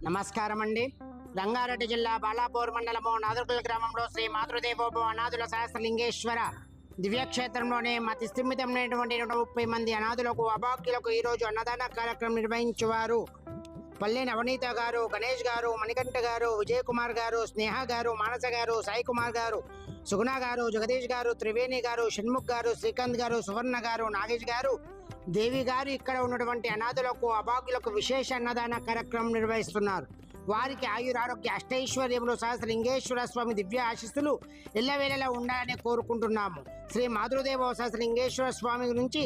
నమస్కారం అండి. రంగారెడ్డి జిల్లా బాలాపూర్ మండలము నాదుర్గుల గ్రామంలో శ్రీ మాతృదేవోభవ అనాథుల సహస్రలింగేశ్వర దివ్యక్షేత్రంలోనే అతి స్థిమితమైనటువంటి 130 మంది అనాథులకు అభాగ్యులకు ఈరోజు అన్నదాన కార్యక్రమం నిర్వహించేవారు. పల్లె నవనీత గారు, గణేష్ గారు, మణికంఠ గారు, విజయ్ కుమార్ గారు, స్నేహ గారు, మానస గారు, సాయి కుమార్ గారు, సుగుణ గారు, జగదీష్ గారు, త్రివేణి గారు, షణ్ముఖ్ గారు, శ్రీకాంత్ గారు, సువర్ణ గారు, నాగేష్ గారు, దేవి గారు ఇక్కడ ఉన్నటువంటి అనాథులకు అభాగ్యులకు విశేష అన్నదాన కార్యక్రమం నిర్వహిస్తున్నారు. వారికి ఆయురారోగ్య అష్టైశ్వర్యములు సహస్రలింగేశ్వర స్వామి దివ్య ఆశీస్సులు ఎల్లవేళలా ఉండాలని కోరుకుంటున్నాము. శ్రీ మాతృదేవ సహస్రలింగేశ్వర స్వామి నుంచి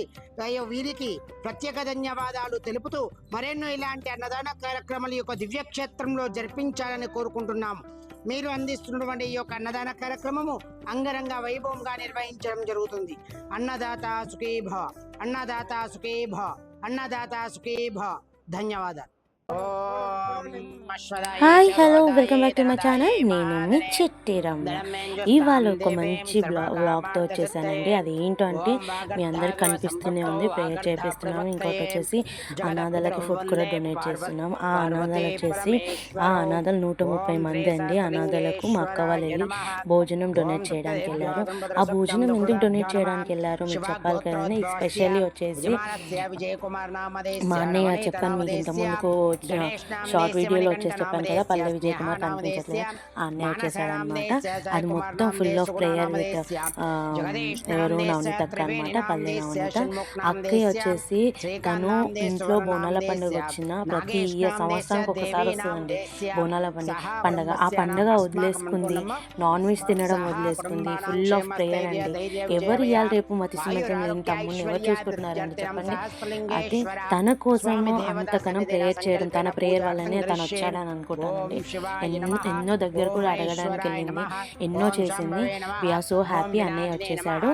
వీరికి ప్రత్యేక ధన్యవాదాలు తెలుపుతూ మరెన్నో ఇలాంటి అన్నదాన కార్యక్రమాలు యొక్క దివ్యక్షేత్రంలో జరిపించాలని కోరుకుంటున్నాము. మీరు అందిస్తున్నటువంటి ఈ యొక్క అన్నదాన కార్యక్రమము అంగరంగ వైభవంగా నిర్వహించడం జరుగుతుంది. అన్నదాత సుఖీ భవ, అన్నదాత సుఖీ భవ, అన్నదాత సుఖీ భవ. ధన్యవాదాలు. Hi hello welcome back to my channel. నేను మీ చిట్టి రమ్మ. ఇవాళ ఒక మంచి వ్లాగ్తో వచ్చేసానండి. అది ఏంటో అంటే మీ అందరికి కనిపిస్తూనే ఉంది. ప్రేయర్ చేపిస్తున్నాము. ఇంకోటి వచ్చేసి అనాథాలకు ఫుడ్ కూడా డొనేట్ చేస్తున్నాం. ఆ అనాథాలు వచ్చేసి అనాథాలు 130 మంది అండి. అనాథాలకు మా అక్క వాళ్ళు వెళ్ళి భోజనం డొనేట్ చేయడానికి వెళ్ళారు. ఆ భోజనం ఎందుకు డొనేట్ చేయడానికి వెళ్ళారు మీకు చెప్పాలి కదండి. స్పెషల్లీ వచ్చేసి మా అన్నయ్య చెప్పాను మీకు ఇంతకుముందుకు షార్ట్ వీడియోలో వచ్చేసి చెప్పాను కదా, పల్లె విజయ్ కుమార్ కనిపించట్లేదు, ఆ అన్నయ్య వచ్చేసాడు అనమాట. అది మొత్తం ఫుల్ ఆఫ్ ప్రేయర్ విత్ ఎవరు నవనీత అక్క అనమాట, పల్లె నవనీత అక్కయ్య వచ్చేసి తను ఇంట్లో బోనాల పండుగ వచ్చిన ప్రతి సంవత్సరానికి ఒకసారి వస్తుందండి బోనాల పండుగ. ఆ పండుగ వదిలేసుకుంది, నాన్ వెజ్ తినడం వదిలేసుకుంది, ఫుల్ ఆఫ్ ప్రేయర్ అండి. ఎవరు ఇవాళ రేపు మతి సిమతం లేని తమ్ముడిని ఎవరు చూసుకుంటున్నారండి చెప్పండి. అయితే తన కోసము అంతకనం ప్రేయర్ చేయడం, తన ప్రేయర్ వల్లనే తను వచ్చాడని అనుకుంటానండి. ఎన్నో దగ్గర కూడా అడగడానికి వెళ్ళింది, ఎన్నో చేసింది. వీఆర్ సో హ్యాపీ అన్నయ్య వచ్చేసాడు.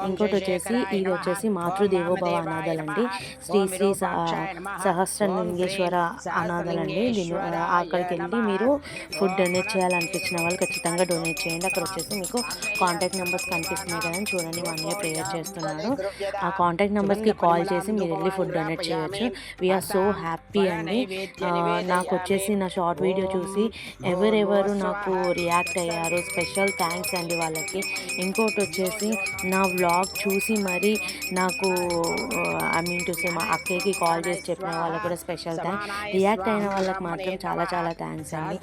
ఇంకోటి వచ్చేసి ఇది వచ్చేసి మాతృదేవోభవ అనాథాలండి, శ్రీ శ్రీ సహస్రలింగేశ్వర అనాథాలండి. అక్కడికి వెళ్ళి మీరు ఫుడ్ డొనేట్ చేయాలనిపించిన వాళ్ళు ఖచ్చితంగా డొనేట్ చేయండి. అక్కడ వచ్చేసి మీకు కాంటాక్ట్ నెంబర్స్ కనిపిస్తున్నాయి కదండి, చూడండి మా అన్నయ్య ప్రేయర్ చేస్తున్నాడు. ఆ కాంటాక్ట్ నెంబర్స్కి కాల్ చేసి మీరు వెళ్ళి ఫుడ్ డొనేట్ చేయొచ్చు. వీఆర్ సో హ్యాపీ అండి. నాకు వచ్చేసి నా షార్ట్ వీడియో చూసి ఎవరెవరు నాకు రియాక్ట్ అయ్యారు, స్పెషల్ థ్యాంక్స్ అండి వాళ్ళకి. ఇంకోటి వచ్చేసి నా వ్లాగ్ చూసి మరి నాకు మా అక్కయ్యకి కాల్ చేసి చెప్పిన వాళ్ళకి కూడా స్పెషల్ థ్యాంక్స్. రియాక్ట్ అయిన వాళ్ళకి మాత్రం చాలా చాలా థ్యాంక్స్ అండి.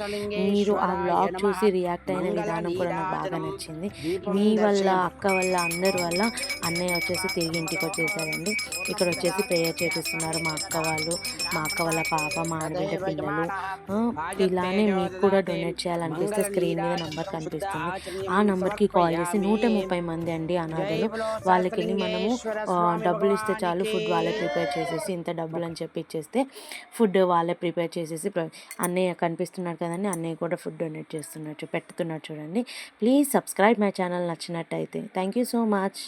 మీరు ఆ వ్లాగ్ చూసి రియాక్ట్ అయిన విధానం కూడా నాకు బాగా నచ్చింది. మీ వల్ల, అక్క వల్ల, అందరి వల్ల అన్నయ్య వచ్చేసి తిరిగి ఇంటికి వచ్చేసారండి. ఇక్కడ వచ్చేసి ప్రేయర్ చేపిస్తున్నారు మా అక్క వాళ్ళు, మా అక్క వాళ్ళ పాప, మా ఆడబిడ్డ పిల్లలు. ఇలానే మీకు కూడా డొనేట్ చేయాలనిపిస్తే స్క్రీన్ మీద నంబర్ కనిపిస్తుంది, ఆ నంబర్కి కాల్ చేసి 130 మంది అండి అనాథలు. వాళ్ళకి వెళ్ళి మనము డబ్బులు ఇస్తే చాలు, ఫుడ్ వాళ్ళే ప్రిపేర్ చేసేసి ఇంత డబ్బులు అని చెప్పి ఇచ్చేస్తే ఫుడ్ వాళ్ళే ప్రిపేర్ చేసేసి అన్నయ్య కనిపిస్తున్నారు కదండి, అన్నయ్య కూడా ఫుడ్ డొనేట్ చేస్తున్నారు, పెట్టుతున్నారు చూడండి. ప్లీజ్ సబ్స్క్రైబ్ మై ఛానల్ నచ్చినట్టయితే. Thank you so much.